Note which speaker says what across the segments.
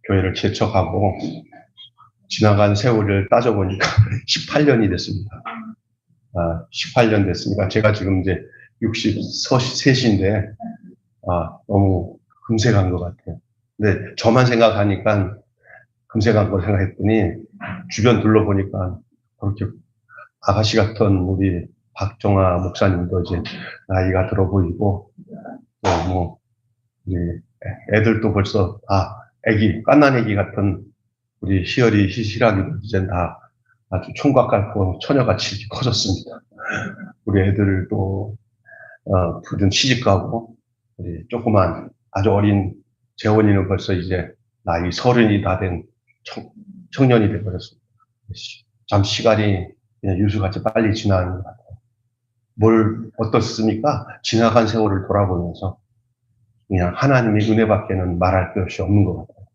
Speaker 1: 교회를 개척하고 지나간 세월을 따져보니까 18년이 됐습니다. 18년 됐으니까 제가 지금 이제 63인데 너무 금세 간 것 같아요. 근데 저만 생각하니까 금세 간 거 생각했더니 주변 둘러보니까 그렇게 아가씨 같은 우리 박정아 목사님도 이제 나이가 들어 보이고 또 뭐 우리 애들도 벌써 애기 깐난 애기 같은 우리 희열이 희실하기도 이젠 다 아주 총각 같고 처녀같이 커졌습니다. 우리 애들도 부든 시집가고 우리 조그만 아주 어린 재원이는 벌써 이제 나이 30이 다 된 청년이 돼버렸습니다. 참 시간이 그냥 유수같이 빨리 지나는 것 같아요. 뭘 어떻습니까? 지나간 세월을 돌아보면서 그냥 하나님의 은혜밖에는 말할 것이 없는 것 같아요.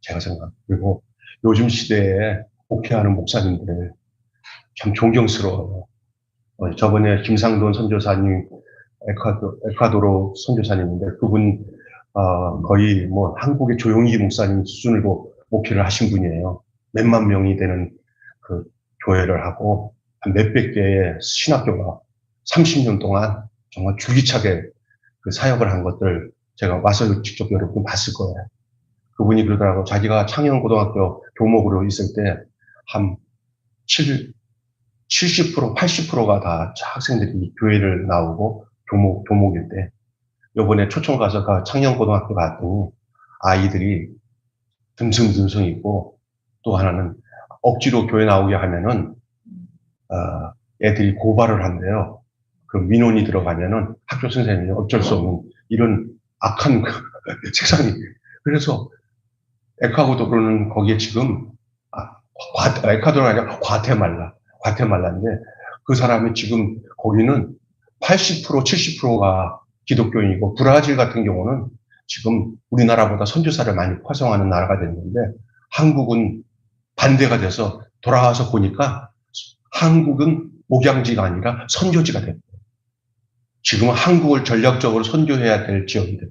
Speaker 1: 제가 생각. 그리고 요즘 시대에 목회하는 목사님들 참 존경스러워요. 저번에 김상돈 선교사님 에콰도르 선교사님인데 그분 거의 뭐 한국의 조용희 목사님 수준으로 목회를 하신 분이에요. 몇만 명이 되는 그 교회를 하고 한 몇백 개의 신학교가 30년 동안 정말 줄기차게 그 사역을 한 것들 제가 와서 직접 여러분 봤을 거예요. 그분이 그러더라고. 자기가 창녕고등학교 교목으로 있을 때 한 70%, 80%가 다 학생들이 교회를 나오고 교목일 때 요번에 초청 가서 창녕고등학교 갔더니 아이들이 듬성듬성 있고 또 하나는 억지로 교회 나오게 하면은 애들이 고발을 한대요. 그 민원이 들어가면은 학교 선생님이 어쩔 수 없는 이런 악한 세상이. 그래서 에콰도르는 거기에 지금 에콰도르가 아니라 과테말라인데 그 사람이 지금 거기는 80%, 70%가 기독교인이고 브라질 같은 경우는 지금 우리나라보다 선교사를 많이 파송하는 나라가 됐는데 한국은 반대가 돼서 돌아와서 보니까 한국은 목양지가 아니라 선교지가 됐어요. 지금은 한국을 전략적으로 선교해야 될 지역이 됐어요.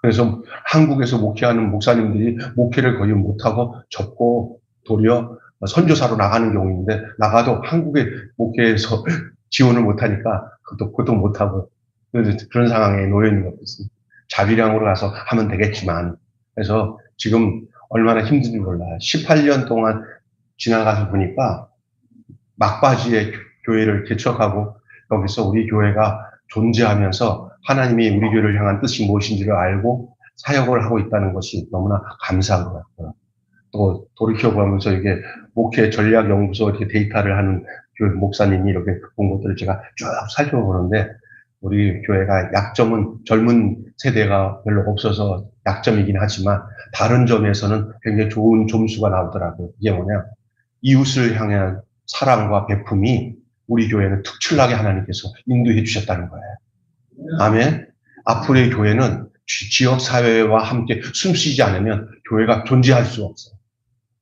Speaker 1: 그래서 한국에서 목회하는 목사님들이 목회를 거의 못하고 접고 도리어 선교사로 나가는 경우인데 나가도 한국의 목회에서 지원을 못하니까 그것도 못하고 그런 상황에 놓여 있는 것 같습니다. 자비량으로 가서 하면 되겠지만 그래서 지금 얼마나 힘든지 몰라요. 18년 동안 지나가서 보니까 막바지에 교회를 개척하고 여기서 우리 교회가 존재하면서 하나님이 우리 교회를 향한 뜻이 무엇인지를 알고 사역을 하고 있다는 것이 너무나 감사한 것 같아요. 또 돌이켜보면서 이게 목회 전략연구소 이렇게 데이터를 하는 교회 목사님이 이렇게 본 것들을 제가 쭉 살펴보는데 우리 교회가 약점은 젊은 세대가 별로 없어서 약점이긴 하지만 다른 점에서는 굉장히 좋은 점수가 나오더라고요. 이게 뭐냐? 이웃을 향한 사랑과 베품이 우리 교회는 특출나게 하나님께서 인도해 주셨다는 거예요. 아멘. 앞으로의 교회는 지역 사회와 함께 숨쉬지 않으면 교회가 존재할 수가 없어요.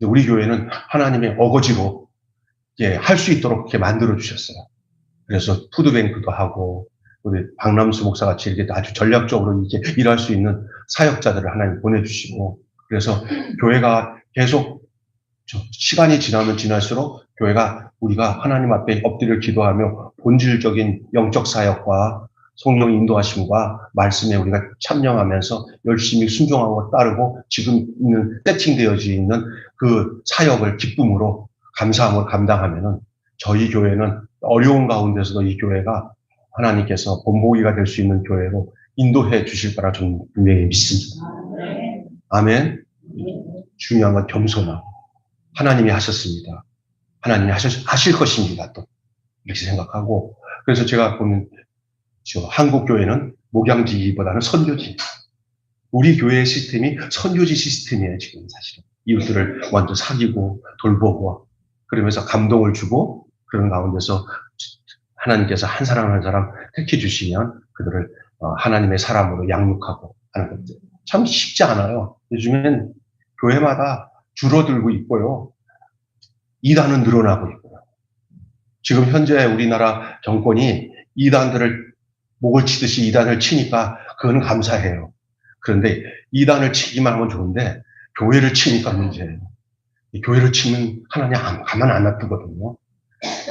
Speaker 1: 우리 교회는 하나님의 어거지로 할 수 있도록 이렇게 만들어 주셨어요. 그래서 푸드뱅크도 하고 우리 박남수 목사 같이 이렇게 아주 전략적으로 이렇게 일할 수 있는 사역자들을 하나님 보내주시고 그래서 교회가 계속 시간이 지나면 지날수록 교회가 우리가 하나님 앞에 엎드려 기도하며 본질적인 영적 사역과 성령 인도하심과 말씀에 우리가 참여하면서 열심히 순종하고 따르고 지금 있는 세팅되어져 있는 그 사역을 기쁨으로 감사함으로 감당하면은 저희 교회는 어려운 가운데서도 이 교회가 하나님께서 본보기가 될 수 있는 교회로 인도해 주실 거라 저는 분명히 믿습니다. 아멘. 중요한 건 겸손함. 하나님이 하셨습니다. 하나님이 하실 것입니다. 또 이렇게 생각하고 그래서 제가 보는 한국 교회는 목양지보다는 선교지. 우리 교회의 시스템이 선교지 시스템이에요. 지금 사실은 이웃들을 먼저 사귀고 돌보고 그러면서 감동을 주고 그런 가운데서 하나님께서 한 사람 한 사람 택해 주시면 그들을 하나님의 사람으로 양육하고 하는 것들 참 쉽지 않아요. 요즘엔 교회마다 줄어들고 있고요. 이단은 늘어나고 있고요. 지금 현재 우리나라 정권이 이단들을 목을 치듯이 이단을 치니까 그거는 감사해요. 그런데 이단을 치기만 하면 좋은데 교회를 치니까 문제예요. 교회를 치면 하나님 가만 안 놔두거든요.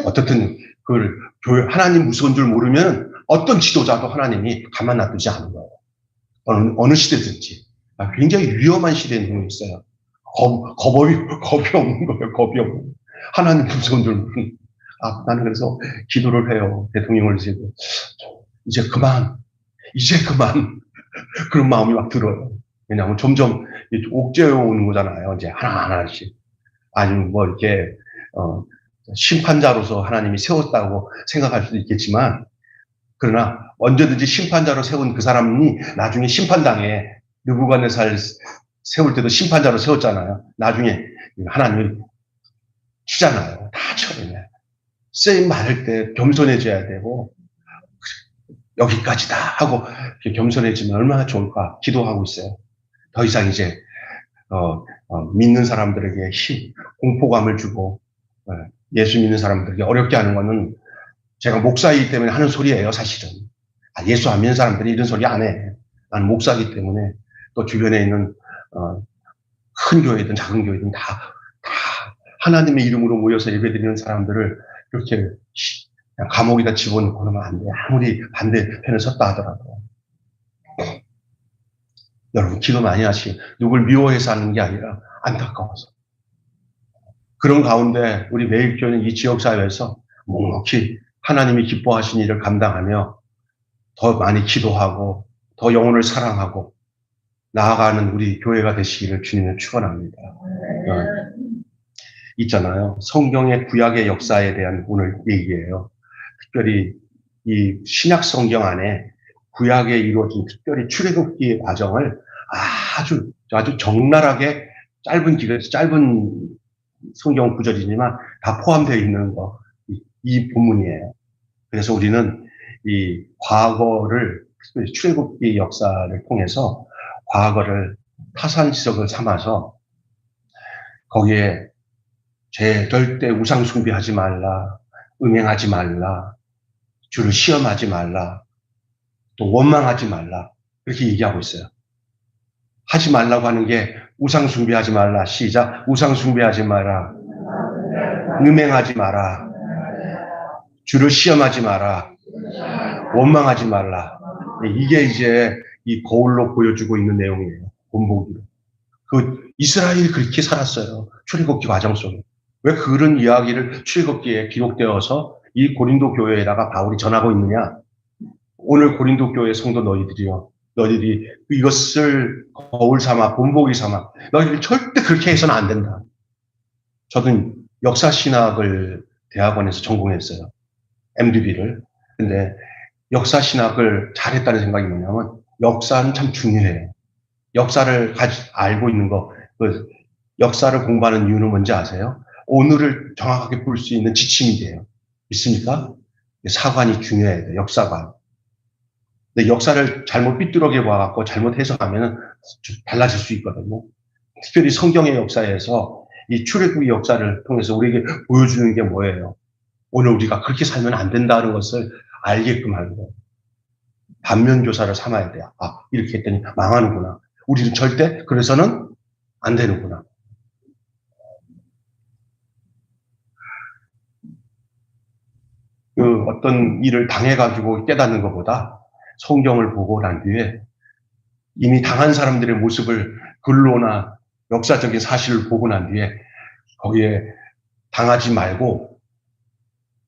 Speaker 1: 어떻든 그걸 하나님 무서운 줄 모르면 어떤 지도자도 하나님이 가만 놔두지 않은 거예요. 어느 시대든지. 굉장히 위험한 시대에 누워 있어요. 겁이 없는 거예요. 겁이 없는. 하나님 무서운 줄 모르는. 나는 그래서 기도를 해요. 대통령을 지고 이제 그만 그런 마음이 막 들어요. 왜냐하면 점점 옥죄어 오는 거잖아요. 이제 하나하나씩. 아니면 뭐 이렇게 심판자로서 하나님이 세웠다고 생각할 수도 있겠지만, 그러나 언제든지 심판자로 세운 그 사람이 나중에 심판당에 느부갓네살 세울 때도 심판자로 세웠잖아요. 나중에 하나님이 치잖아요. 다 쳐내요. 쌤 말할 때 겸손해져야 되고, 여기까지다 하고 겸손해지면 얼마나 좋을까 기도하고 있어요. 더 이상 이제 믿는 사람들에게 공포감을 주고 예수 믿는 사람들에게 어렵게 하는 거는 제가 목사이기 때문에 하는 소리예요, 사실은. 예수 안 믿는 사람들이 이런 소리 안 해. 나는 목사이기 때문에. 또 주변에 있는 큰 교회든 작은 교회든 다 하나님의 이름으로 모여서 예배드리는 사람들을 이렇게 감옥에다 집어넣고 그러면 안 돼. 아무리 반대편에 섰다 하더라도. 여러분 기도 많이 하시고 누굴 미워해서 하는 게 아니라 안타까워서. 그런 가운데 우리 매일교회는 이 지역사회에서 묵묵히 하나님이 기뻐하신 일을 감당하며 더 많이 기도하고 더 영혼을 사랑하고 나아가는 우리 교회가 되시기를 주님을 축원합니다. 있잖아요. 성경의 구약의 역사에 대한 오늘 얘기예요. 특별히 이 신약 성경 안에 구약에 이루어진 특별히 출애굽기의 과정을 아주 적나라하게 짧은 성경 구절이지만 다 포함되어 있는 이 본문이에요. 그래서 우리는 이 과거를 특별히 출애굽기 역사를 통해서 과거를 타산지석을 삼아서 거기에 절대 우상 숭배하지 말라, 음행하지 말라, 주를 시험하지 말라, 또 원망하지 말라 이렇게 얘기하고 있어요. 하지 말라고 하는 게 우상 숭배하지 말라. 시작. 우상 숭배하지 마라. 음행하지 마라. 주를 시험하지 마라. 원망하지 말라. 이게 이제 이 거울로 보여주고 있는 내용이에요. 본보기로. 이스라엘이 그렇게 살았어요. 출애굽기 과정 속에. 왜 그런 이야기를 출애굽기에 기록되어서 이 고린도 교회에다가 바울이 전하고 있느냐? 오늘 고린도 교회 성도 너희들이 이것을 거울 삼아 본보기 삼아 너희들이 절대 그렇게 해서는 안 된다. 저도 역사신학을 대학원에서 전공했어요. MDB를. 근데 역사신학을 잘했다는 생각이 뭐냐면 역사는 참 중요해요. 역사를 알고 있는 거, 역사를 공부하는 이유는 뭔지 아세요? 오늘을 정확하게 볼 수 있는 지침이 돼요. 있습니까? 사관이 중요해요. 역사관. 근데 역사를 잘못 삐뚤어게 봐갖고 잘못 해석하면 달라질 수 있거든요. 특별히 성경의 역사에서 이 출애굽의 역사를 통해서 우리에게 보여주는 게 뭐예요? 오늘 우리가 그렇게 살면 안 된다는 것을 알게끔 하는 거예요. 반면교사를 삼아야 돼요. 이렇게 했더니 망하는구나. 우리는 절대 그래서는 안 되는구나. 어떤 일을 당해가지고 깨닫는 것보다 성경을 보고 난 뒤에 이미 당한 사람들의 모습을 글로나 역사적인 사실을 보고 난 뒤에 거기에 당하지 말고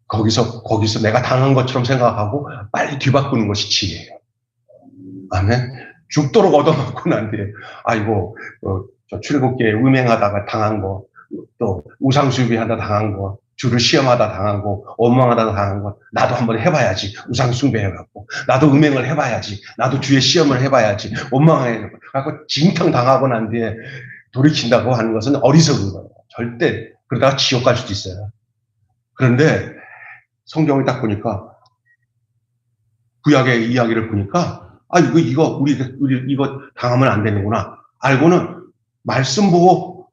Speaker 1: 거기서 내가 당한 것처럼 생각하고 빨리 뒤바꾸는 것이 지혜예요. 아멘. 죽도록 얻어맞고 난 뒤에 저 출애굽기에 음행하다가 당한 거, 또 우상숭배하다 당한 거, 주를 시험하다 당한 거, 원망하다 당한 거, 나도 한번 해봐야지. 우상숭배해갖고 나도 음행을 해봐야지. 나도 주의 시험을 해봐야지. 원망해갖고 징탕 당하고 난 뒤에 돌이킨다고 하는 것은 어리석은 거예요. 절대 그러다가 지옥 갈 수도 있어요. 그런데 성경을 딱 보니까 구약의 이야기를 보니까 우리 이거 당하면 안 되는구나. 알고는 말씀 보고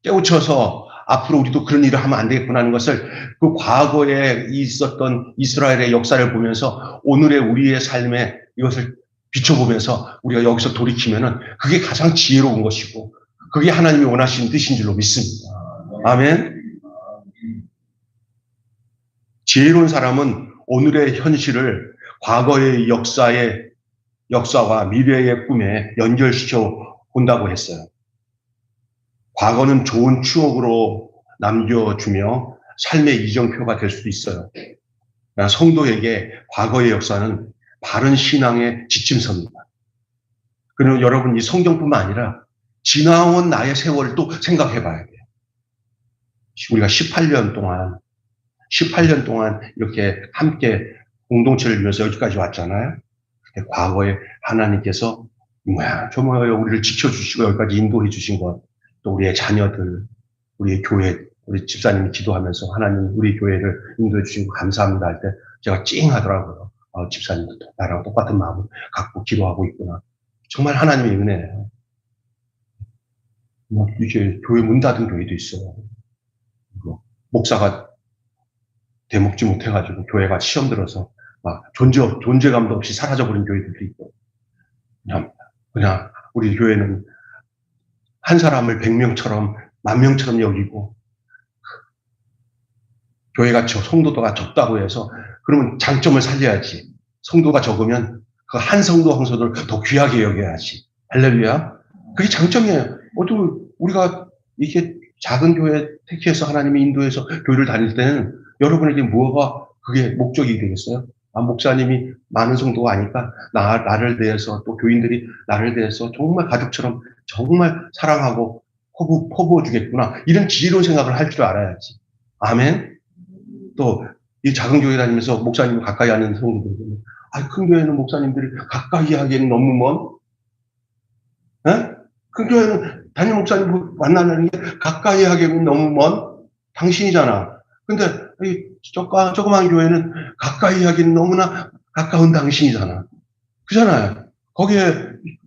Speaker 1: 깨우쳐서 앞으로 우리도 그런 일을 하면 안 되겠구나 하는 것을 그 과거에 있었던 이스라엘의 역사를 보면서 오늘의 우리의 삶에 이것을 비춰보면서 우리가 여기서 돌이키면은 그게 가장 지혜로운 것이고 그게 하나님이 원하시는 뜻인 줄로 믿습니다. 아멘. 지혜로운 사람은 오늘의 현실을 과거의 역사와 미래의 꿈에 연결시켜 본다고 했어요. 과거는 좋은 추억으로 남겨주며 삶의 이정표가 될 수도 있어요. 성도에게 과거의 역사는 바른 신앙의 지침서입니다. 그러면 여러분 이 성경뿐만 아니라 지나온 나의 세월을 또 생각해 봐야 돼요. 우리가 18년 동안 이렇게 함께 공동체를 위해서 여기까지 왔잖아요. 과거에 하나님께서 우리를 지켜주시고 여기까지 인도해 주신 것, 또 우리의 자녀들, 우리의 교회, 우리 집사님이 기도하면서 하나님 우리 교회를 인도해 주신 거 감사합니다 할 때 제가 찡 하더라고요. 집사님도 나랑 똑같은 마음을 갖고 기도하고 있구나. 정말 하나님의 은혜예요. 이제 교회 문 닫은 교회도 있어요. 목사가 대먹지 못해가지고 교회가 시험 들어서 막 존재감도 없이 사라져버린 교회들도 있고. 그냥 우리 교회는 한 사람을 100명처럼 10,000명처럼 여기고, 교회가 성도가 적다고 해서 그러면 장점을 살려야지. 성도가 적으면 그 한 성도 한 성도를 더 귀하게 여겨야지. 할렐루야. 그게 장점이에요. 어떻게 우리가 이렇게 작은 교회 택해서 하나님이 인도해서 교회를 다닐 때는 여러분에게 뭐가 그게 목적이 되겠어요? 목사님이 많은 성도가 아니까 나를 대해서 또 교인들이 나를 대해서 정말 가족처럼 정말 사랑하고 포부어 주겠구나. 이런 지혜로운 생각을 할 줄 알아야지. 아멘. 또 이 작은 교회 다니면서 목사님을 가까이 하는 성도들은 큰 교회는 목사님들이 가까이 하기에는 너무 먼? 큰 교회는 담임 목사님 만나는 게 가까이 하기에는 너무 먼 당신이잖아. 근데 이 조그만 교회는 가까이 하기는 너무나 가까운 당신이잖아. 그잖아요. 거기에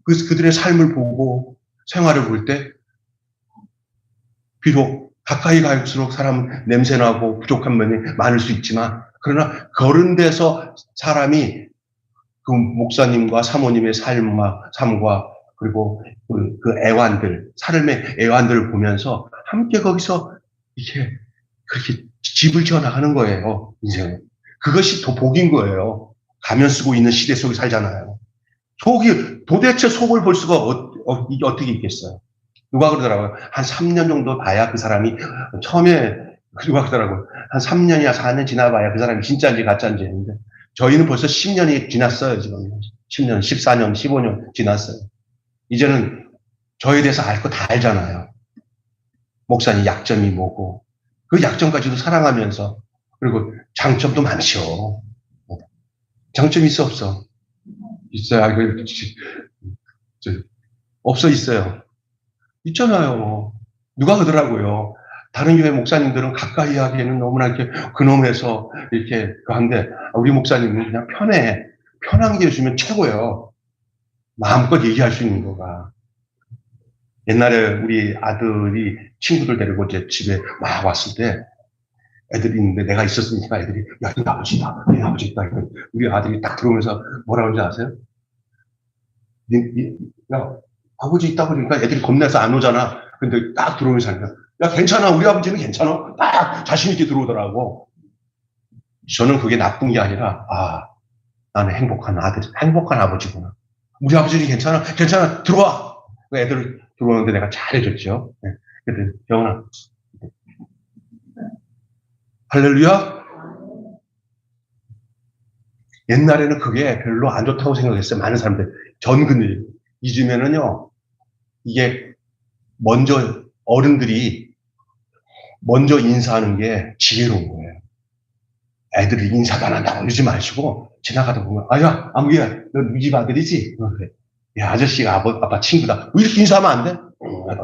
Speaker 1: 그들의 삶을 보고 생활을 볼 때 비록 가까이 갈수록 사람 냄새나고 부족한 면이 많을 수 있지만, 그러나 그런 데서 사람이 그 목사님과 사모님의 삶과 그리고 그 애완들, 삶의 애완들을 보면서 함께 거기서 이렇게 그렇게 집을 지어 나가는 거예요, 인생은. 그것이 더 복인 거예요. 가면 쓰고 있는 시대 속에 살잖아요. 도대체 속을 볼 수가 이게 어떻게 있겠어요? 누가 그러더라고요. 한 3년 정도 봐야 그 사람이, 처음에 누가 그러더라고요. 한 3년이나 4년 지나봐야 그 사람이 진짜인지 가짜인지 했는데, 저희는 벌써 10년이 지났어요, 지금. 10년, 14년, 15년 지났어요. 이제는 저에 대해서 알 거 다 알잖아요. 목사님 약점이 뭐고, 그 약점까지도 사랑하면서, 그리고 장점도 많죠. 장점이 있어, 없어? 있어요. 없어, 있어요. 있잖아요. 누가 그러더라고요. 다른 교회 목사님들은 가까이 하기에는 너무나 이렇게 근엄해서 이렇게 한데, 우리 목사님은 그냥 편한 게 있으면 최고예요. 마음껏 얘기할 수 있는 거가. 옛날에 우리 아들이 친구들 데리고 제 집에 막 왔을 때, 애들이 있는데 내가 있었으니까 애들이, 야, 이 아버지다, 이 아버지다. 우리 아들이 딱 들어오면서 뭐라 그러는지 아세요? 야, 아버지 있다고 그러니까 애들이 겁내서 안 오잖아. 근데 딱 들어오면서 하니까, 야, 괜찮아. 우리 아버지는 괜찮아. 딱 자신있게 들어오더라고. 저는 그게 나쁜 게 아니라, 나는 행복한 아버지구나. 우리 아버지는 괜찮아. 들어와. 애들 들어오는데 내가 잘해줬죠. 네. 그때, 영훈아. 할렐루야? 옛날에는 그게 별로 안 좋다고 생각했어요. 많은 사람들. 근데 이쯤에는요, 이게 어른들이 먼저 인사하는 게 지혜로운 거예요. 애들이 인사도 안 한다고 이러지 마시고, 지나가다 보면, 야, 아무개야, 너 우리 집 아들이지? 그래. 야, 아저씨가 아빠 친구다. 왜 이렇게 인사하면 안 돼?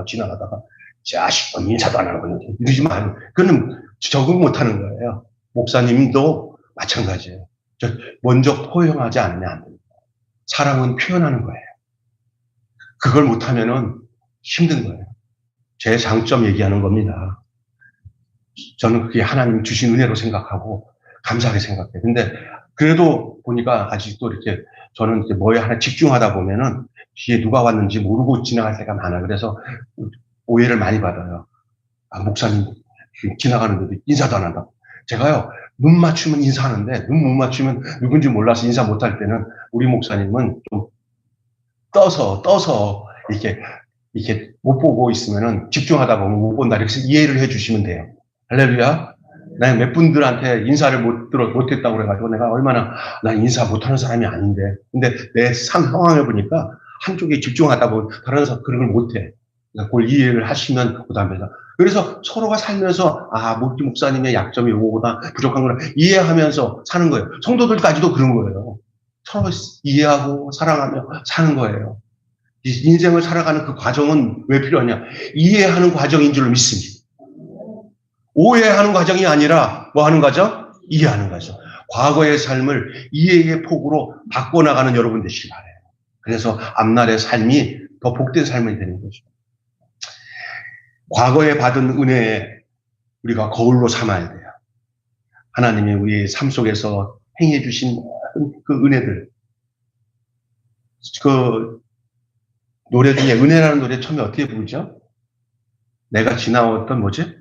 Speaker 1: 지나가다가, 자식, 인사도 안 하고 이러지 마. 그거는 적응 못 하는 거예요. 목사님도 마찬가지예요. 먼저 포용하지 않으면 안 됩니다. 사랑은 표현하는 거예요. 그걸 못하면은 힘든 거예요. 제 장점 얘기하는 겁니다. 저는 그게 하나님 주신 은혜로 생각하고 감사하게 생각해요. 근데 그래도 보니까 아직도 이렇게 저는 이제 뭐에 하나 집중하다 보면은 뒤에 누가 왔는지 모르고 지나갈 때가 많아요. 그래서 오해를 많이 받아요. 아, 목사님 지나가는데도 인사도 안 한다. 제가요, 눈 맞추면 인사하는데 눈 못 맞추면 누군지 몰라서 인사 못할 때는 우리 목사님은 좀 떠서 이렇게 못 보고 있으면은 집중하다 보면 못 본다. 이렇게 이해를 해 주시면 돼요. 할렐루야. 내가 몇 분들한테 인사를 못했다고 그래가지고 내가 얼마나 난 인사 못하는 사람이 아닌데. 근데 내 상황을 보니까 한쪽에 집중하다 보면 다른 사람 그런 걸 못해. 그러니까 그걸 이해를 하시면 그다음에 그래서 서로가 살면서 목사님의 약점이 요거보다 부족한 거를 이해하면서 사는 거예요. 성도들까지도 그런 거예요. 서로 이해하고 사랑하며 사는 거예요. 인생을 살아가는 그 과정은 왜 필요하냐? 이해하는 과정인 줄 믿습니다. 오해하는 과정이 아니라 뭐 하는 과정? 이해하는 과정. 과거의 삶을 이해의 폭으로 바꿔나가는 여러분 되시기 바라요. 그래서 앞날의 삶이 더 복된 삶이 되는 거죠. 과거에 받은 은혜에 우리가 거울로 삼아야 돼요. 하나님이 우리 삶 속에서 행해 주신 그 은혜들. 그 노래 중에 은혜라는 노래 처음에 어떻게 부르죠? 내가 지나왔던 뭐지?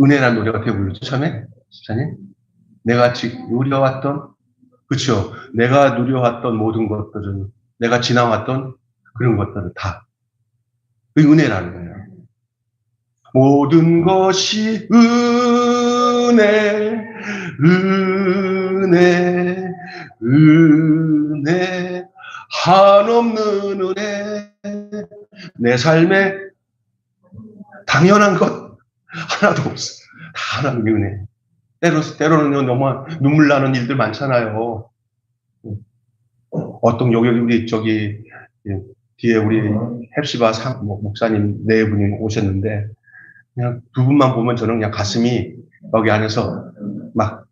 Speaker 1: 은혜라는 노래가 어떻게 부르죠? 처음에? 집사님? 내가 누려왔던, 그렇죠. 내가 누려왔던 모든 것들은, 내가 지나왔던 그런 것들을 다. 그 은혜라는 거예요. 모든 것이 은혜, 한없는 은혜, 내 삶에 당연한 것 하나도 없어. 다 하나님의 은혜. 때로는 너무 눈물 나는 일들 많잖아요. 어떤 우리 뒤에 우리 헵시바 목사님 네 분이 오셨는데 그냥 두 분만 보면 저는 그냥 가슴이 여기 안에서 막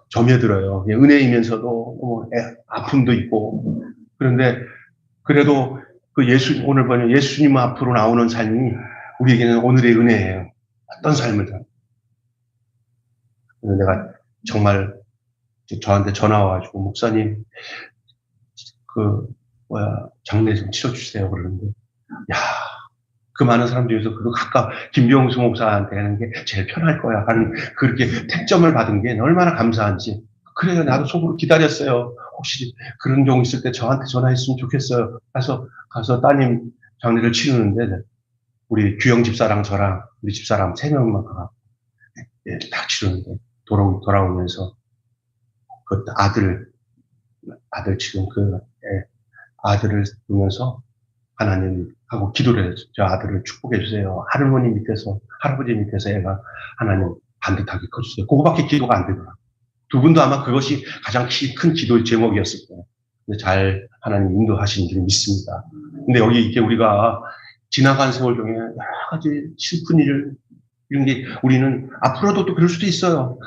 Speaker 1: 점여들어요. 은혜이면서도 아픔도 있고. 그런데 그래도 오늘 보면 예수님 앞으로 나오는 삶이 우리에게는 오늘의 은혜예요. 어떤 삶을 다. 내가 정말 저한테 전화 와가지고 목사님 장례 좀 치러주세요 그러는데 그 많은 사람들 중에서 김병수 목사한테 하는 게 제일 편할 거야 하는 그렇게 택점을 받은 게 얼마나 감사한지. 그래요, 나도 속으로 기다렸어요. 혹시 그런 경우 있을 때 저한테 전화했으면 좋겠어요. 가서 따님 장례를 치르는데 우리 규영 집사랑 저랑 우리 집사람 3명만 가서 딱 치르는데 돌아오면서 그 아들 지금 아들을 보면서 하나님하고 기도를 해요. 저 아들을 축복해 주세요. 할아버지 밑에서 애가 하나님 반듯하게 커주세요. 그거밖에 기도가 안 되더라. 두 분도 아마 그것이 가장 큰 기도의 제목이었을 거예요. 근데 잘 하나님 인도하시는 줄 믿습니다. 근데 여기 이렇게 우리가 지나간 세월 중에 여러 가지 슬픈 이런 게 우리는 앞으로도 또 그럴 수도 있어요.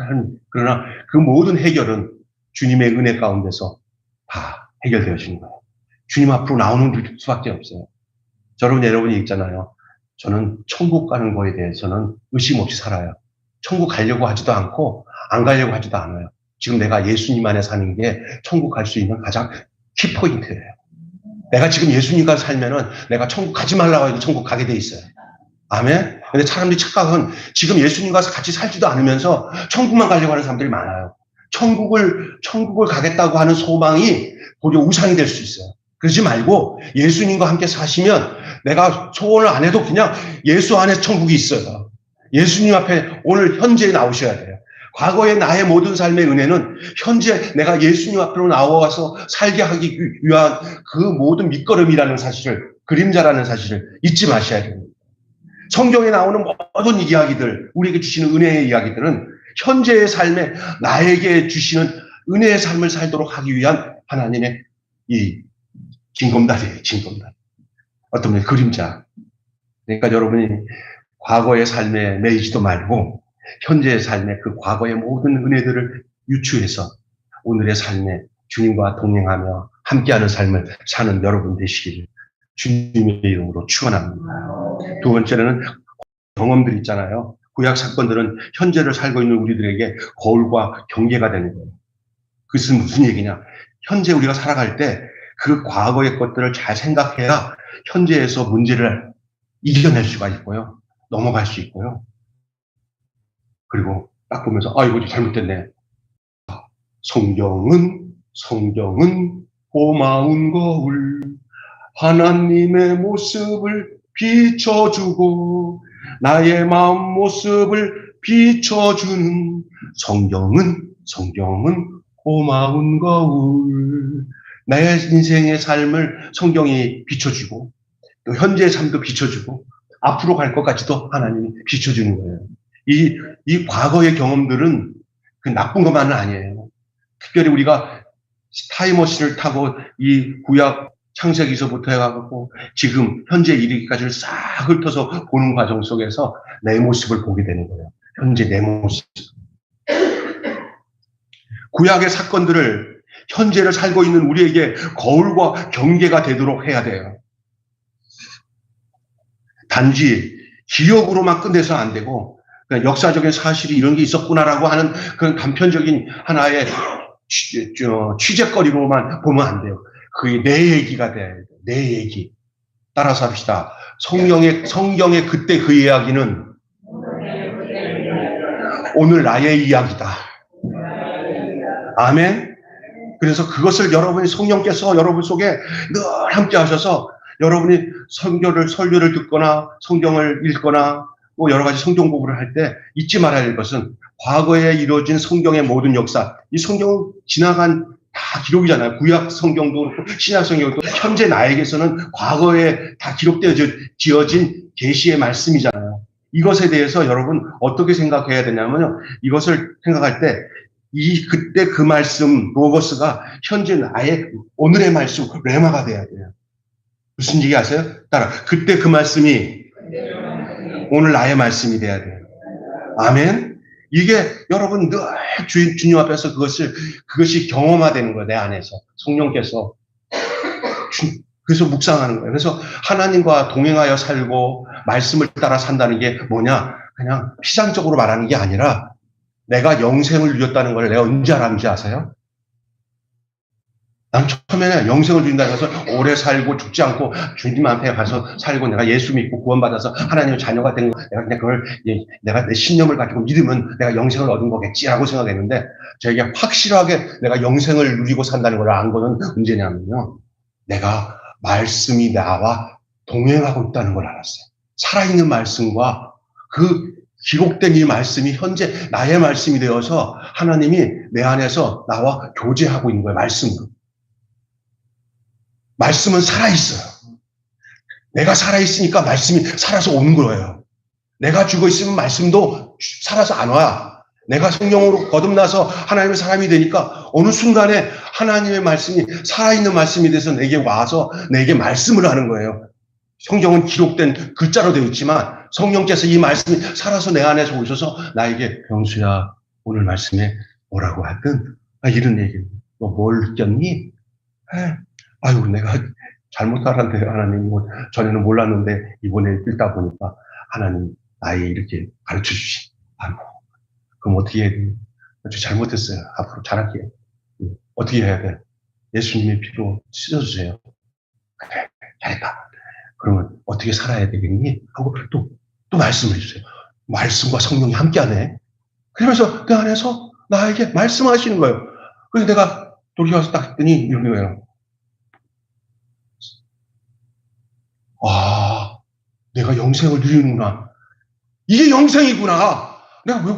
Speaker 1: 그러나 그 모든 해결은 주님의 은혜 가운데서 다 해결되어지는 거예요. 주님 앞으로 나오는 수밖에 없어요. 여러분이 있잖아요. 저는 천국 가는 거에 대해서는 의심 없이 살아요. 천국 가려고 하지도 않고 안 가려고 하지도 않아요. 지금 내가 예수님 안에 사는 게 천국 갈 수 있는 가장 키포인트예요. 내가 지금 예수님과 살면은 내가 천국 가지 말라고 해도 천국 가게 돼 있어요. 아멘? 근데 사람들이 착각은 지금 예수님과 같이 살지도 않으면서 천국만 가려고 하는 사람들이 많아요. 천국을 가겠다고 하는 소망이 도리어 우상이 될 수 있어요. 그러지 말고 예수님과 함께 사시면 내가 소원을 안 해도 그냥 예수 안에 천국이 있어요. 예수님 앞에 오늘 현재에 나오셔야 돼요. 과거의 나의 모든 삶의 은혜는 현재 내가 예수님 앞으로 나와서 살게 하기 위한 그 모든 밑거름이라는 사실을, 그림자라는 사실을 잊지 마셔야 됩니다. 성경에 나오는 모든 이야기들, 우리에게 주시는 은혜의 이야기들은 현재의 삶에 나에게 주시는 은혜의 삶을 살도록 하기 위한 하나님의 이 징검다리예요, 징검다리. 어떤 면에 그림자. 그러니까 여러분이 과거의 삶에 매이지도 말고 현재의 삶에 그 과거의 모든 은혜들을 유추해서 오늘의 삶에 주님과 동행하며 함께하는 삶을 사는 여러분 되시기를 주님의 이름으로 축원합니다. 두 번째는 경험들 있잖아요. 구약 사건들은 현재를 살고 있는 우리들에게 거울과 경계가 되는 거예요. 그것은 무슨 얘기냐? 현재 우리가 살아갈 때 그 과거의 것들을 잘 생각해야 현재에서 문제를 이겨낼 수가 있고요. 넘어갈 수 있고요. 그리고 딱 보면서 이거 잘못됐네. 성경은 고마운 거울, 하나님의 모습을 비춰주고 나의 마음 모습을 비춰주는 성경은 고마운 거울. 내 인생의 삶을 성경이 비춰주고 또 현재의 삶도 비춰주고 앞으로 갈 것까지도 하나님이 비춰주는 거예요. 이 과거의 경험들은 그 나쁜 것만은 아니에요. 특별히 우리가 타임머신을 타고 이 구약 창세기서부터 해가지고 지금 현재 이르기까지를 싹 훑어서 보는 과정 속에서 내 모습을 보게 되는 거예요. 현재 내 모습. 구약의 사건들을 현재를 살고 있는 우리에게 거울과 경계가 되도록 해야 돼요. 단지 기억으로만 끝내서 안 되고 그냥 역사적인 사실이 이런 게 있었구나라고 하는 그런 단편적인 하나의 취재거리로만 보면 안 돼요. 그게 내 얘기가 돼야 돼요. 내 얘기. 따라서 합시다. 성경의 그때 그 이야기는 오늘 나의 이야기다. 아멘. 그래서 그것을 여러분이 성령께서 여러분 속에 늘 함께 하셔서 여러분이 설교를 듣거나 성경을 읽거나 뭐 여러 가지 성경 공부를 할 때 잊지 말아야 할 것은 과거에 이루어진 성경의 모든 역사, 이 성경은 지나간 다 기록이잖아요. 구약 성경도 그렇고 신약 성경도 현재 나에게서는 과거에 다 지어진 계시의 말씀이잖아요. 이것에 대해서 여러분 어떻게 생각해야 되냐면요. 이것을 생각할 때 그때 그 말씀 로고스가 현재 나의 오늘의 말씀 레마가 돼야 돼요. 무슨 얘기 아세요? 따라 그때 그 말씀이 오늘 나의 말씀이 돼야 돼요. 아멘. 이게 여러분 늘 주님 앞에서 그것이 경험화되는 거예요. 내 안에서 성령께서 그래서 묵상하는 거예요. 그래서 하나님과 동행하여 살고 말씀을 따라 산다는 게 뭐냐? 그냥 피상적으로 말하는 게 아니라 내가 영생을 누렸다는 걸 내가 언제 알았는지 아세요? 난 처음에는 영생을 누린다고 해서 오래 살고 죽지 않고 주님 앞에 가서 살고 내가 예수 믿고 구원받아서 하나님의 자녀가 된 거, 내가 그냥 그걸 내가 내 신념을 가지고 믿으면 내가 영생을 얻은 거겠지라고 생각했는데 저에게 확실하게 내가 영생을 누리고 산다는 걸 안 거는 언제냐면요. 내가 말씀이 나와 동행하고 있다는 걸 알았어요. 살아있는 말씀과 그 기록된 이 말씀이 현재 나의 말씀이 되어서 하나님이 내 안에서 나와 교제하고 있는 거예요. 말씀으로. 말씀은 살아있어요. 내가 살아있으니까 말씀이 살아서 오는 거예요. 내가 죽어 있으면 말씀도 살아서 안 와. 내가 성령으로 거듭나서 하나님의 사람이 되니까 어느 순간에 하나님의 말씀이 살아있는 말씀이 돼서 내게 와서 내게 말씀을 하는 거예요. 성경은 기록된 글자로 되어 있지만 성령께서 이 말씀이 살아서 내 안에서 오셔서 나에게 병수야 오늘 말씀에 뭐라고 하든 이런 얘기 너 뭘 느꼈니? 아유 내가 잘못 알았는데 하나님 전에는 몰랐는데 이번에 읽다 보니까 하나님 나에게 이렇게 가르쳐 주시. 그럼 어떻게 해야 돼? 저 잘못했어요. 앞으로 잘할게요. 어떻게 해야 돼? 예수님의 피로 씻어주세요. 그래 잘했다. 그러면 어떻게 살아야 되겠니? 하고 또 말씀을 해주세요. 말씀과 성령이 함께하네. 그러면서 그 안에서 나에게 말씀하시는 거예요. 그래서 내가 돌이켜서 딱 했더니 이런 거예요. 내가 영생을 누리는구나. 이게 영생이구나. 내가 왜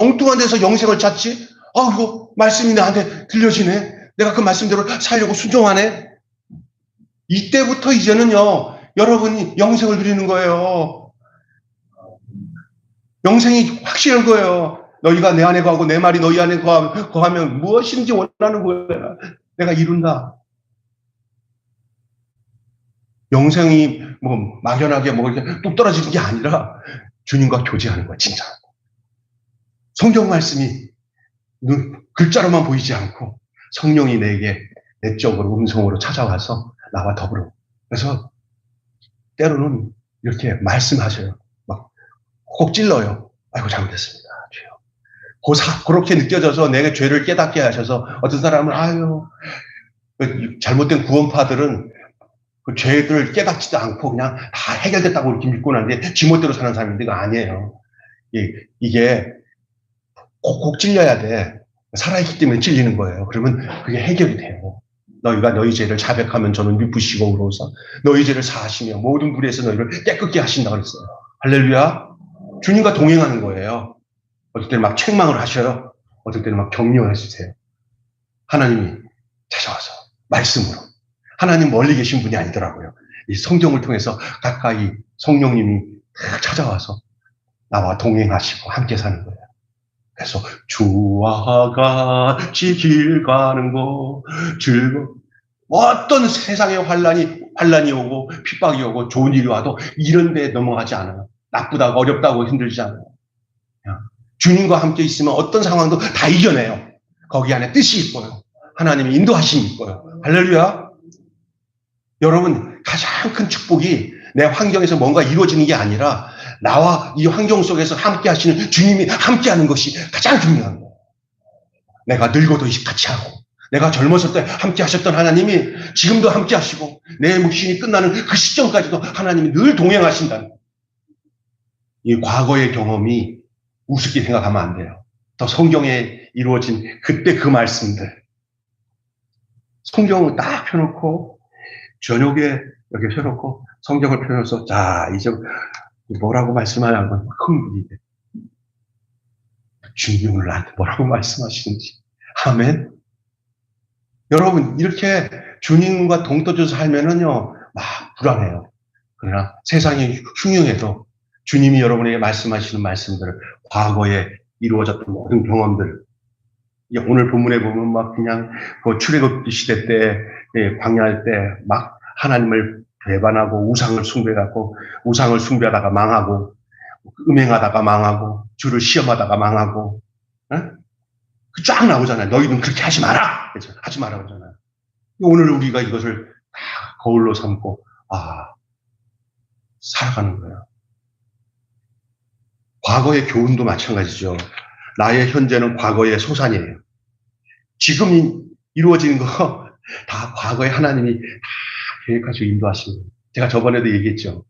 Speaker 1: 엉뚱한 데서 영생을 찾지? 이거 말씀이 나한테 들려지네. 내가 그 말씀대로 살려고 순종하네. 이때부터 이제는요, 여러분이 영생을 누리는 거예요. 영생이 확실한 거예요. 너희가 내 안에 거하고 내 말이 너희 안에 거하면 무엇인지 원하는 거예요. 내가 이룬다. 영생이 막연하게 이렇게 뚝 떨어지는 게 아니라 주님과 교제하는 거야, 진짜. 성경 말씀이 글자로만 보이지 않고 성령이 내게 내적으로 음성으로 찾아와서 나와 더불어. 그래서 때로는 이렇게 말씀하셔요. 막 콕 찔러요. 아이고 잘못했습니다. 주여. 그렇게 느껴져서 내게 죄를 깨닫게 하셔서 어떤 사람은 잘못된 구원파들은 그 죄를 깨닫지도 않고 그냥 다 해결됐다고 이렇게 믿고 나는데 지멋대로 사는 사람인데 그거 아니에요. 이게 꼭꼭 찔려야 돼. 살아있기 때문에 찔리는 거예요. 그러면 그게 해결이 돼요. 너희가 너희 죄를 자백하면 저는 미쁘시고 그러고서 너희 죄를 사하시며 모든 불의에서 너희를 깨끗게 하신다 그랬어요. 할렐루야. 주님과 동행하는 거예요. 어떨 때는 막 책망을 하셔요. 어떨 때는 막 격려해 주세요. 하나님이 찾아와서 말씀으로. 하나님 멀리 계신 분이 아니더라고요. 이 성경을 통해서 가까이 성령님이 찾아와서 나와 동행하시고 함께 사는 거예요. 그래서 주와 같이 길 가는 거 어떤 세상의 환란이 오고 핍박이 오고 좋은 일이 와도 이런 데 넘어가지 않아요. 나쁘다고 어렵다고 힘들지 않아요. 주님과 함께 있으면 어떤 상황도 다 이겨내요. 거기 안에 뜻이 있고요. 하나님의 인도하심이 있고요. 할렐루야. 여러분, 가장 큰 축복이 내 환경에서 뭔가 이루어지는 게 아니라 나와 이 환경 속에서 함께 하시는 주님이 함께 하는 것이 가장 중요한 거예요. 내가 늙어도 같이 하고, 내가 젊었을 때 함께 하셨던 하나님이 지금도 함께 하시고, 내 묵신이 끝나는 그 시점까지도 하나님이 늘 동행하신다는 이 과거의 경험이 우습게 생각하면 안 돼요. 더 성경에 이루어진 그때 그 말씀들. 성경을 딱 펴놓고, 저녁에 이렇게 펴놓고, 성경을 펴놓아서, 자, 이제 뭐라고 말씀하냐면 흥분이 돼. 주님이 오늘 나한테 뭐라고 말씀하시는지. 아멘. 여러분, 이렇게 주님과 동떨어져서 살면은요, 막 불안해요. 그러나 세상이 흉흉해도 주님이 여러분에게 말씀하시는 말씀들을 과거에 이루어졌던 모든 경험들, 오늘 본문에 보면 막 그냥 그 출애굽 시대 때, 광야할 때 막 하나님을 배반하고 우상을 숭배하다가 망하고, 음행하다가 망하고, 주를 시험하다가 망하고, 쫙 나오잖아요. 너희는 그렇게 하지 마라! 그렇죠? 하지 마라 그러잖아요. 오늘 우리가 이것을 다 거울로 삼고, 살아가는 거예요. 과거의 교훈도 마찬가지죠. 나의 현재는 과거의 소산이에요. 지금 이루어지는 거 다 과거에 하나님이 다 계획하시고 인도하시는 거예요. 제가 저번에도 얘기했죠.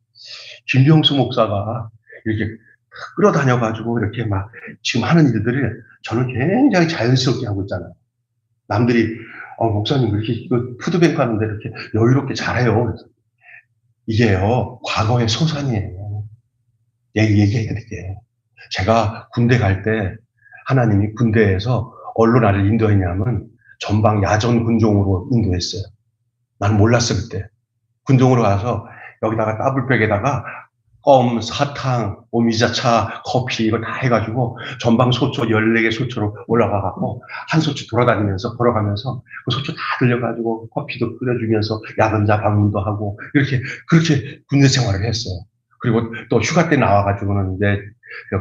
Speaker 1: 김병수 목사가 이렇게 끌어다녀가지고 이렇게 막 지금 하는 일들을 저는 굉장히 자연스럽게 하고 있잖아요. 남들이 목사님 그렇게 이거 푸드뱅크 하는데 이렇게 여유롭게 잘해요. 그래서 이게요 과거의 소산이에요. 얘기해야 되게. 제가 군대 갈 때 하나님이 군대에서 어디로 나를 인도했냐면 전방 야전 군종으로 인도했어요. 나는 몰랐어 그때. 군종으로 가서 여기다가 더블백에다가 껌, 사탕, 오미자차, 커피 이거 다 해가지고 전방 소초 14개 소초로 올라가갖고 한 소초 돌아다니면서 걸어가면서 그 소초 다 들려가지고 커피도 끓여주면서 야근자 방문도 하고 그렇게 군대 생활을 했어요. 그리고 또 휴가 때 나와가지고는 이제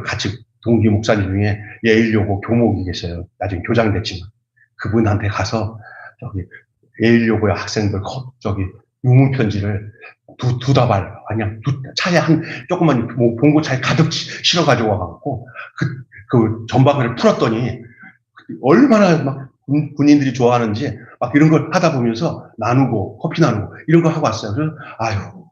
Speaker 1: 같이 동기 목사님 중에 예일여고 교목이 계셔요. 나중에 교장 됐지만 그분한테 가서 저기 예일여고의 학생들 유문 편지를 두 다발, 그냥 차에 조그만 봉고차에 가득 실어가지고 와갖고, 그 전방을 풀었더니, 얼마나 막 군인들이 좋아하는지, 막 이런 걸 하다 보면서 커피 나누고, 이런 거 하고 왔어요. 그래서,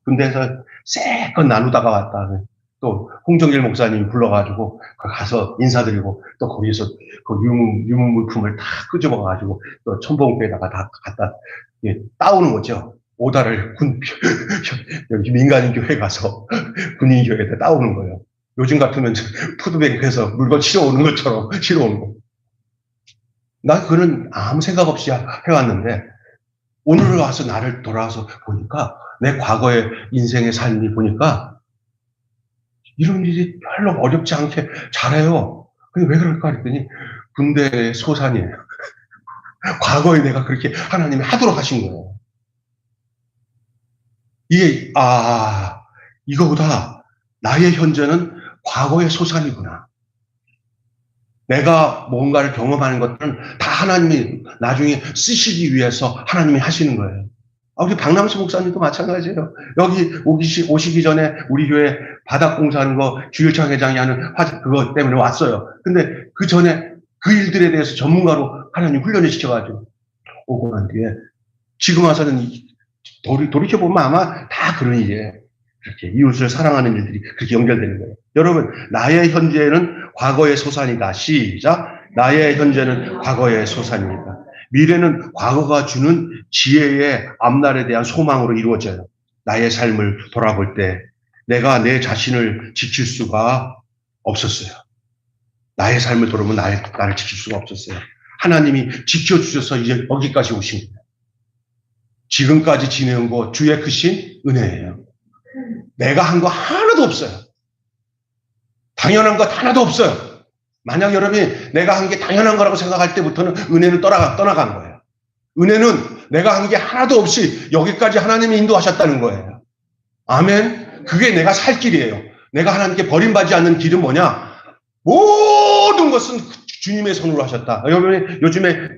Speaker 1: 군대에서 쎄껏 나누다가 왔다. 또, 홍정길 목사님이 불러가지고, 가서 인사드리고, 또 거기서 그 유문 물품을 다 끄집어가지고, 또 첨벙배에다가 다 갖다 따오는 거죠. 오다를 여기 민간인교회 가서 군인교회에다 따오는 거예요. 요즘 같으면 푸드뱅크에서 물건 실어오는 것처럼 실어오는 거. 나 그거는 아무 생각 없이 해왔는데 오늘 와서 나를 돌아와서 보니까 내 과거의 인생의 삶이 보니까 이런 일이 별로 어렵지 않게 잘해요. 근데 왜 그럴까 했더니 군대의 소산이에요. 과거에 내가 그렇게 하나님이 하도록 하신 거예요. 이게 이거보다 나의 현재는 과거의 소산이구나. 내가 뭔가를 경험하는 것들은 다 하나님이 나중에 쓰시기 위해서 하나님이 하시는 거예요. 우리 박남수 목사님도 마찬가지예요. 여기 오시기 전에 우리 교회 바닥 공사하는 거 주일창 회장이 하는 그거 때문에 왔어요. 근데 그 전에 그 일들에 대해서 전문가로 하나님 훈련을 시켜가지고 오고 난 뒤에 지금 와서는 돌이켜보면 아마 다 그런 일이에요. 그렇게 이웃을 사랑하는 일들이 그렇게 연결되는 거예요. 여러분, 나의 현재는 과거의 소산이다. 시작. 나의 현재는 과거의 소산이다. 미래는 과거가 주는 지혜의 앞날에 대한 소망으로 이루어져요. 나의 삶을 돌아볼 때 내가 내 자신을 지킬 수가 없었어요. 나의 삶을 돌아보면 나를 지킬 수가 없었어요. 하나님이 지켜주셔서 이제 여기까지 오신 거예요. 지금까지 지내온 거 주의 크신 은혜예요. 내가 한 거 하나도 없어요. 당연한 것 하나도 없어요. 만약 여러분이 내가 한 게 당연한 거라고 생각할 때부터는 은혜는 떠나간 거예요. 은혜는 내가 한 게 하나도 없이 여기까지 하나님이 인도하셨다는 거예요. 아멘. 그게 내가 살 길이에요. 내가 하나님께 버림받지 않는 길은 뭐냐? 모든 것은 주님의 손으로 하셨다. 여러분 요즘에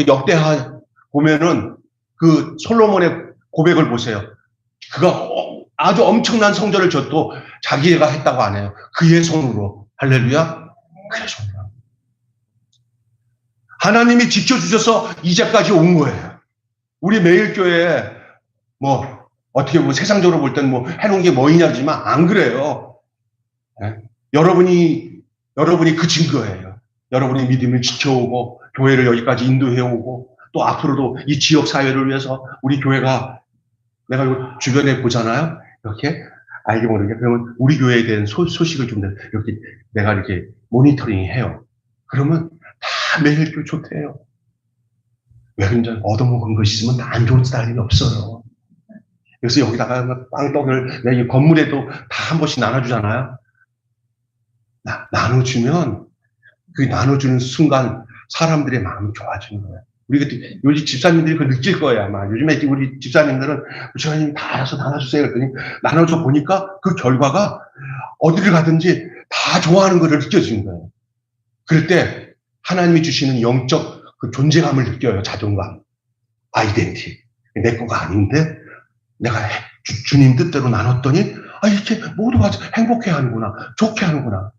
Speaker 1: 역대하 보면은 그 솔로몬의 고백을 보세요. 그가 아주 엄청난 성전을 졌도 자기가 했다고 안 해요. 그의 손으로. 할렐루야. 그의 손으로. 하나님이 지켜주셔서 이제까지 온 거예요. 우리 매일교회에 어떻게 보면 세상적으로 볼 때는 해놓은 게 뭐이냐지만 안 그래요. 네? 여러분이 그 증거예요. 여러분의 믿음을 지켜오고 교회를 여기까지 인도해오고 또 앞으로도 이 지역 사회를 위해서 우리 교회가 내가 주변에 보잖아요. 이렇게 알게 모르게 그러면 우리 교회에 대한 소식을 좀 이렇게 내가 이렇게 모니터링 해요. 그러면 다 매일교회 좋대요. 왜 그런지 얻어먹은 거 있으면 다 안 좋은 사람이 없어요. 그래서 여기다가 빵떡을 내 건물에도 다 한 번씩 나눠주잖아요. 나눠주면 그 나눠주는 순간 사람들의 마음이 좋아지는 거예요. 요즘 집사님들이 그걸 느낄 거예요, 아마. 요즘에 우리 집사님들은, 부처님 다 알아서 나눠주세요. 그랬더니, 나눠줘 보니까 그 결과가 어디를 가든지 다 좋아하는 걸 느껴지는 거예요. 그럴 때, 하나님이 주시는 영적 그 존재감을 느껴요, 자존감. 아이덴티. 내 거가 아닌데, 내가 주님 뜻대로 나눴더니, 이렇게 모두가 행복해 하는구나. 좋게 하는구나.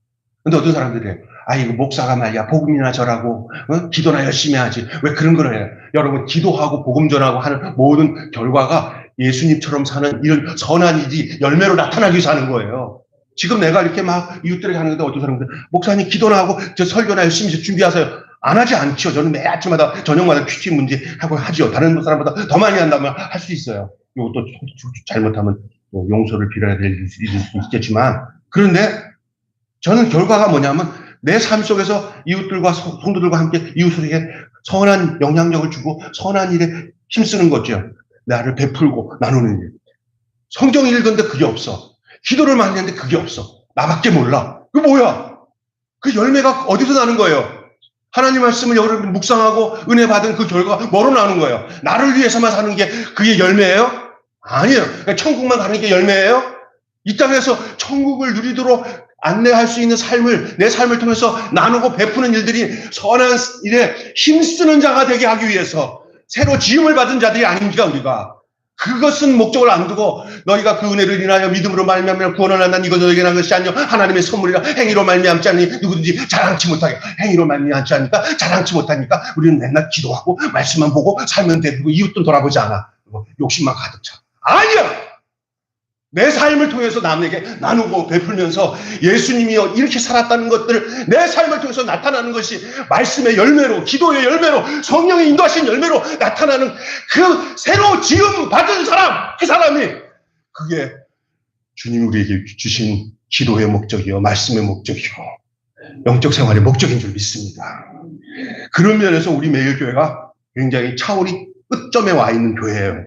Speaker 1: 근데 어떤 사람들이 이거 목사가 말이야 복음이나 전하고 기도나 열심히 하지 왜 그런 걸 해요? 여러분 기도하고 복음 전하고 하는 모든 결과가 예수님처럼 사는 이런 선한 일이 열매로 나타나기 위해서 하는 거예요. 지금 내가 이렇게 막 이웃들에게 하는데 어떤 사람들 목사님 기도나 하고 저 설교나 열심히 준비하세요. 안 하지 않죠. 저는 매 아침마다 저녁마다 퀴즈 문제 하고 하죠. 다른 사람보다 더 많이 한다면 할 수 있어요. 이것도 잘못하면 용서를 빌어야 될 일이 있겠지만 그런데 저는 결과가 뭐냐면 내 삶 속에서 이웃들과 성도들과 함께 이웃에게 선한 영향력을 주고 선한 일에 힘쓰는 거죠. 나를 베풀고 나누는 일. 성경 읽는데 그게 없어. 기도를 많이 했는데 그게 없어. 나밖에 몰라. 그게 뭐야? 그 열매가 어디서 나는 거예요? 하나님 말씀을 여러분 묵상하고 은혜 받은 그 결과가 뭐로 나오는 거예요? 나를 위해서만 사는 게 그게 열매예요? 아니에요. 그러니까 천국만 가는 게 열매예요? 이 땅에서 천국을 누리도록 안내할 수 있는 삶을 내 삶을 통해서 나누고 베푸는 일들이 선한 일에 힘쓰는 자가 되게 하기 위해서 새로 지음을 받은 자들이 아닙니까 우리가. 그것은 목적을 안 두고 너희가 그 은혜를 인하여 믿음으로 말미암아 구원을 한다는 이거 너에게 난 것이 아니요 하나님의 선물이라 행위로 말미암지 않니 누구든지 자랑치 못하게 행위로 말미암지 않으니까 자랑치 못하니까 우리는 맨날 기도하고 말씀만 보고 살면 되고 이웃도 돌아보지 않아. 욕심만 가득 차. 아니야. 내 삶을 통해서 남에게 나누고 베풀면서 예수님이 이렇게 살았다는 것들을 내 삶을 통해서 나타나는 것이 말씀의 열매로 기도의 열매로 성령의 인도하신 열매로 나타나는 그 새로 지음 받은 사람 그 사람이 그게 주님 우리에게 주신 기도의 목적이요 말씀의 목적이요 영적 생활의 목적인 줄 믿습니다. 그런 면에서 우리 매일교회가 굉장히 차원이 끝점에 와 있는 교회예요.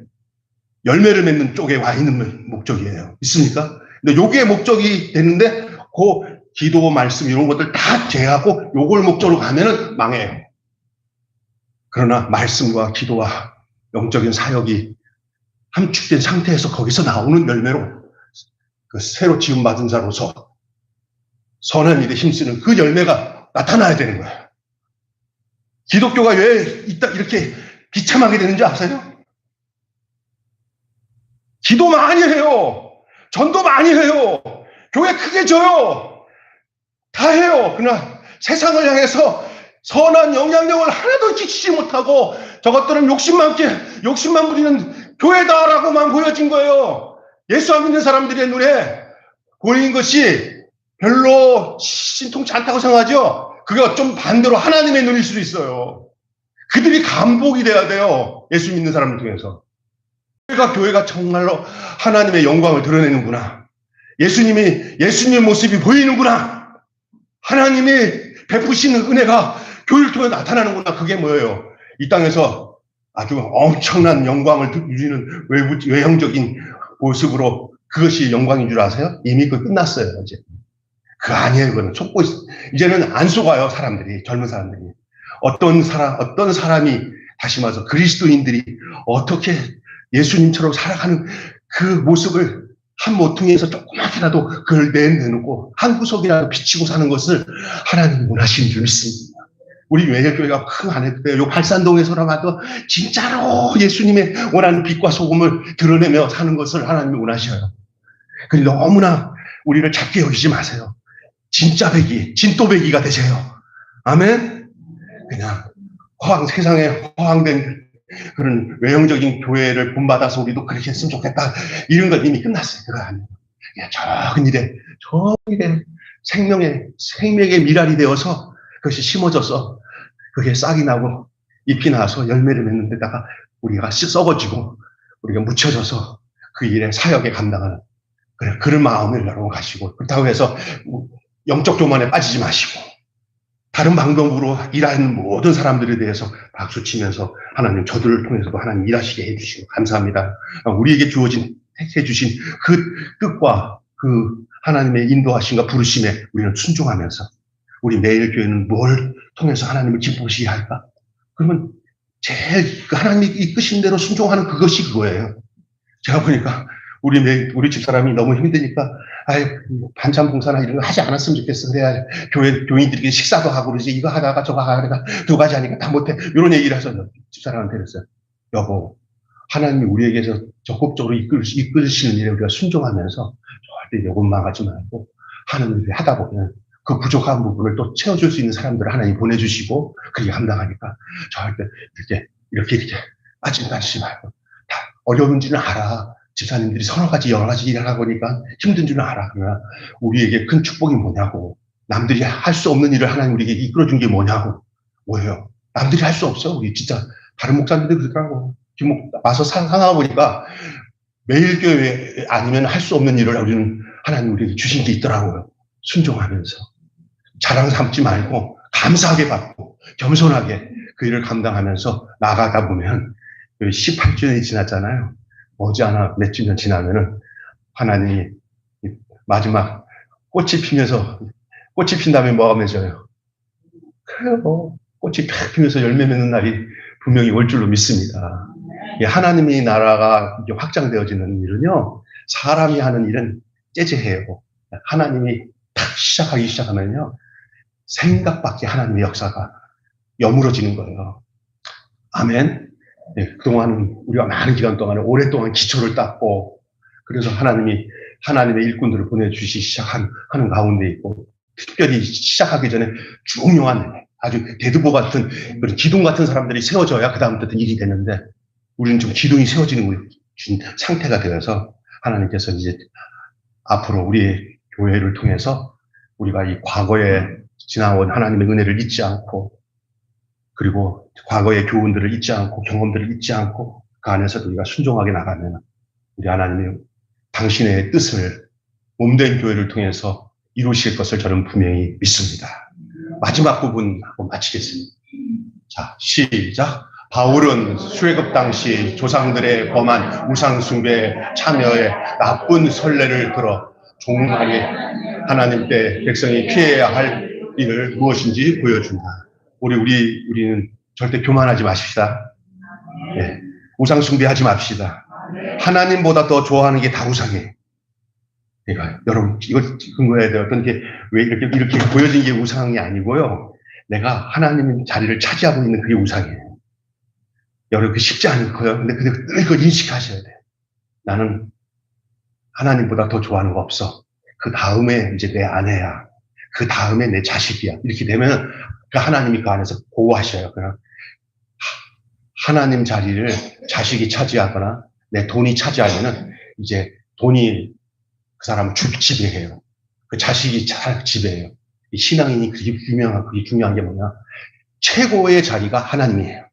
Speaker 1: 열매를 맺는 쪽에 와 있는 목적이에요. 있습니까? 근데 요게 목적이 되는데 그 기도, 말씀 이런 것들 다 제하고 요걸 목적으로 가면은 망해요. 그러나 말씀과 기도와 영적인 사역이 함축된 상태에서 거기서 나오는 열매로 그 새로 지음받은 자로서 선한 일에 힘쓰는 그 열매가 나타나야 되는 거예요. 기독교가 왜 이렇게 비참하게 되는지 아세요? 기도 많이 해요. 전도 많이 해요. 교회 크게 져요. 다 해요. 그러나 세상을 향해서 선한 영향력을 하나도 끼치지 못하고 저것들은 욕심만 부리는 교회다라고만 보여진 거예요. 예수 안 믿는 사람들의 눈에 보이는 것이 별로 신통치 않다고 생각하죠. 그게 좀 반대로 하나님의 눈일 수도 있어요. 그들이 감복이 돼야 돼요. 예수 믿는 사람을 통해서. 교회가 정말로 하나님의 영광을 드러내는구나. 예수님의 모습이 보이는구나. 하나님이 베푸시는 은혜가 교회를 통해 나타나는구나. 그게 뭐예요? 이 땅에서 아주 엄청난 영광을 누리는 외형적인 모습으로 그것이 영광인 줄 아세요? 이미 그 끝났어요. 이제 그 아니에요. 그거는 속고 이제는 안 속아요. 사람들이, 젊은 사람들이. 어떤 사람이 다시 말해서 그리스도인들이 어떻게 예수님처럼 살아가는 그 모습을 한 모퉁이에서 조그맣게라도 그걸 내놓고 한 구석이라도 비치고 사는 것을 하나님이 원하시는 줄 믿습니다. 우리 매일교회가 큰 안에 요 발산동에서라도 진짜로 예수님의 원하는 빛과 소금을 드러내며 사는 것을 하나님이 원하셔요. 그리고 너무나 우리를 작게 여기지 마세요. 진짜 배기, 진또배기가 되세요. 아멘? 그냥 세상에 허황된 그런 외형적인 교회를 본받아서 우리도 그렇게 했으면 좋겠다. 이런 건 이미 끝났어요. 그거 아니에요. 저 일에 생명의 미랄이 되어서 그것이 심어져서 그게 싹이 나고 잎이 나서 열매를 맺는 데다가 우리가 썩어지고 우리가 묻혀져서 그 일에 사역에 감당하는 그런 마음을 여러분 가시고, 그렇다고 해서 영적 교만에 빠지지 마시고 다른 방법으로 일하는 모든 사람들에 대해서 박수치면서 하나님 저들을 통해서도 하나님 일하시게 해주시고 감사합니다. 우리에게 택해 주신 그 뜻과 그 하나님의 인도하심과 부르심에 우리는 순종하면서 우리 매일 교회는 뭘 통해서 하나님을 기쁘시게 할까? 그러면 제일 하나님이 이끄신 대로 순종하는 그것이 그거예요. 제가 보니까 우리 집사람이 너무 힘드니까 반찬 봉사나 이런 거 하지 않았으면 좋겠어. 그래야 교인들에게 식사도 하고 그러지. 이거 하다가 저거 하다가 두 가지 하니까 다 못해. 이런 얘기를 해서 집사람한테 그랬어요. 여보, 하나님이 우리에게서 적극적으로 이끌으시는 일에 우리가 순종하면서 절대 욕망하지 말고 하는 일을 하다 보면 그 부족한 부분을 또 채워줄 수 있는 사람들을 하나님 보내주시고 그게 감당하니까 절대 이렇게 빠짐받지 말고 다 어려운 줄은 알아. 집사님들이 여러 가지 일을 하다 보니까 힘든 줄은 알아. 그러나 우리에게 큰 축복이 뭐냐고. 남들이 할 수 없는 일을 하나님 우리에게 이끌어준 게 뭐냐고. 뭐예요? 남들이 할 수 없어. 우리 진짜 다른 목사님들이 그러더라고. 지금 와서 상하고 보니까 매일교회 아니면 할 수 없는 일을 우리는 하나님 우리에게 주신 게 있더라고요. 순종하면서. 자랑 삼지 말고 감사하게 받고 겸손하게 그 일을 감당하면서 나가다 보면 18주년이 지났잖아요. 머지않아 몇 주년 지나면은 하나님이 마지막 꽃이 핀 다음에 뭐가 맺어요? 그래요. 꽃이 탁 피면서 열매 맺는 날이 분명히 올 줄로 믿습니다. 하나님의 나라가 확장되어지는 일은요, 사람이 하는 일은 째째해요. 하나님이 탁 시작하기 시작하면요, 생각밖에 하나님의 역사가 여물어지는 거예요. 아멘. 네, 그동안 우리가 많은 기간 동안에 오랫동안 기초를 닦고 그래서 하나님의 일꾼들을 보내주시기 시작하는 가운데 있고, 특별히 시작하기 전에 중요한 아주 대두보 같은 그런 기둥 같은 사람들이 세워져야 그 다음부터 일이 되는데 우리는 좀 기둥이 세워지는 상태가 되어서 하나님께서 이제 앞으로 우리의 교회를 통해서 우리가 이 과거에 지나온 하나님의 은혜를 잊지 않고 그리고 과거의 교훈들을 잊지 않고 경험들을 잊지 않고 그 안에서도 우리가 순종하게 나가면 우리 하나님의 당신의 뜻을 몸된 교회를 통해서 이루실 것을 저는 분명히 믿습니다. 마지막 부분 한번 마치겠습니다. 자, 시작. 바울은 출애굽 당시 조상들의 범한 우상숭배에 참여해 나쁜 선례를 들어 종하게 하나님 때 백성이 피해야 할 일을 무엇인지 보여준다. 우리는 절대 교만하지 마십시다. 네. 우상숭배하지 맙시다. 하나님보다 더 좋아하는 게 다 우상이에요. 그러니까 여러분 이걸 근거해야 돼요. 어떤 게 왜 이렇게 보여진 게 우상이 아니고요. 내가 하나님 자리를 차지하고 있는 그게 우상이에요. 여러분 그 쉽지 않고요. 근데 늘 그걸 인식하셔야 돼요. 나는 하나님보다 더 좋아하는 거 없어. 그 다음에 이제 내 아내야. 그 다음에 내 자식이야. 이렇게 되면 그 하나님이 그 안에서 보호하셔요. 그냥 하나님 자리를 자식이 차지하거나 내 돈이 차지하면은 이제 돈이 그 사람을 지배해요. 그 자식이 잘 지배해요. 이 신앙인이 그게 중요한 게 뭐냐? 최고의 자리가 하나님이에요.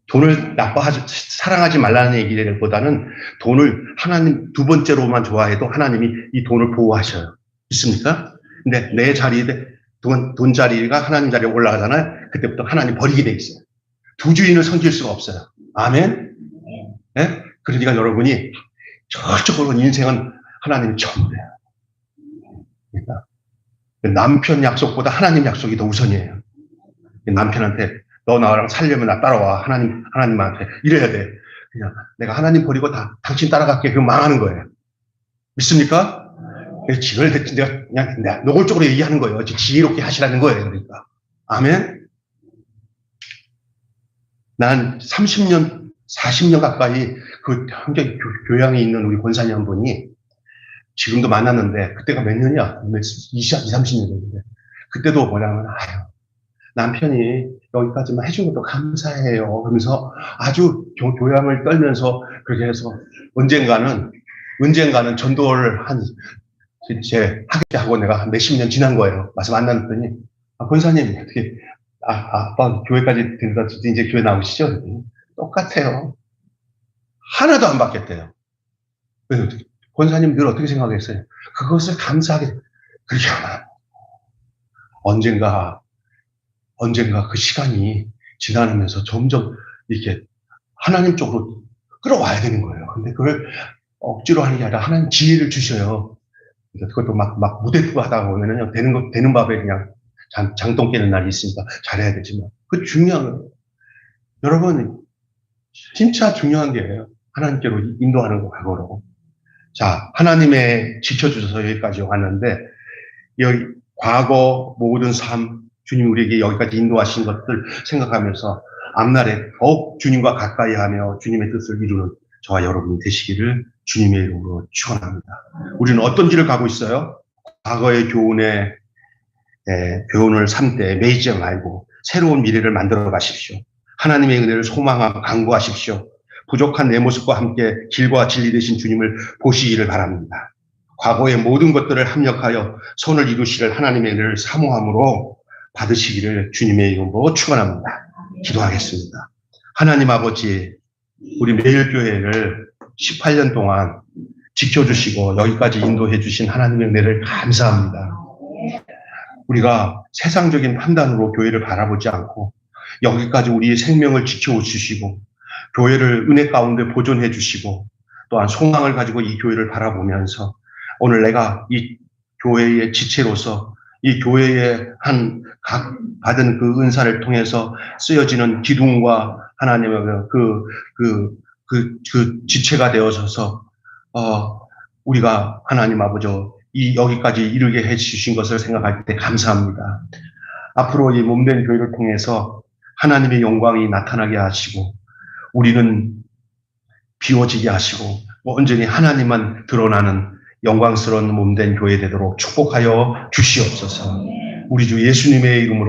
Speaker 1: 돈을 사랑하지 말라는 얘기보다는 돈을 하나님 두 번째로만 좋아해도 하나님이 이 돈을 보호하셔요. 있습니까? 근데 내 자리에 돈 자리가 하나님 자리에 올라가잖아요. 그때부터 하나님 버리게 돼 있어요. 두 주인을 섬길 수가 없어요. 아멘? 네? 그러니까 여러분이 저쪽으로 인생은 하나님이 전부예요. 그러니까 남편 약속보다 하나님 약속이 더 우선이에요. 남편한테 너 나랑 살려면 나 따라와. 하나님한테 이래야 돼. 그냥 내가 하나님 버리고 당신 따라갈게. 그럼 망하는 거예요. 믿습니까? 내가 그냥 노골적으로 얘기하는 거예요. 지혜롭게 하시라는 거예요. 그러니까. 아멘? 난 30년, 40년 가까이 그 한경 교양에 있는 우리 권사님 한 분이 지금도 만났는데 그때가 몇 년이야? 20, 30년 됐는데 그때도 뭐냐면 남편이 여기까지만 해준 것도 감사해요. 그러면서 아주 교양을 떨면서 그렇게 해서 언젠가는 전도를 제 하겠다고 내가 몇십 년 지난 거예요. 와서 만났더니 권사님 어떻게 아빠 교회까지 들어서 이제 교회 나오시죠? 그랬더니 똑같아요. 하나도 안 바뀌었대요. 권사님 늘 어떻게 생각했어요? 그것을 감사하게 그렇게 하나 언젠가 그 시간이 지나면서 점점 이렇게 하나님 쪽으로 끌어와야 되는 거예요. 근데 그걸 억지로 하는 게 아니라 하나님 지혜를 주셔요. 그것도 막 무대투 하다 보면은 되는 밥에 그냥 장똥 깨는 날이 있으니까 잘해야 되지만 그 중요한 거예요. 여러분 진짜 중요한 게 하나님께로 인도하는 거 그거로. 자, 하나님의 지켜주셔서 여기까지 왔는데 여기 과거 모든 삶 주님 우리에게 여기까지 인도하신 것들 생각하면서 앞날에 더욱 주님과 가까이 하며 주님의 뜻을 이루는 저와 여러분이 되시기를 주님의 이름으로 축원합니다. 우리는 어떤 길을 가고 있어요? 과거의 교훈을 삼되 매이지 말고 새로운 미래를 만들어 가십시오. 하나님의 은혜를 소망하고 간구하십시오. 부족한 내 모습과 함께 길과 진리 되신 주님을 보시기를 바랍니다. 과거의 모든 것들을 합력하여 손을 이루시를 하나님의 은혜를 사모함으로 받으시기를 주님의 이름으로 축원합니다. 기도하겠습니다. 하나님 아버지, 우리 매일교회를 18년 동안 지켜주시고 여기까지 인도해 주신 하나님의 은혜를 감사합니다. 우리가 세상적인 판단으로 교회를 바라보지 않고 여기까지 우리의 생명을 지켜주시고 교회를 은혜 가운데 보존해 주시고 또한 소망을 가지고 이 교회를 바라보면서 오늘 내가 이 교회의 지체로서 이 교회의 각 받은 그 은사를 통해서 쓰여지는 기둥과 하나님의 그 지체가 되어서서 우리가 하나님 아버지 여기까지 이르게 해주신 것을 생각할 때 감사합니다. 앞으로 이 몸된 교회를 통해서 하나님의 영광이 나타나게 하시고 우리는 비워지게 하시고 온전히 하나님만 드러나는 영광스러운 몸된 교회 되도록 축복하여 주시옵소서. 우리 주 예수님의 이름으로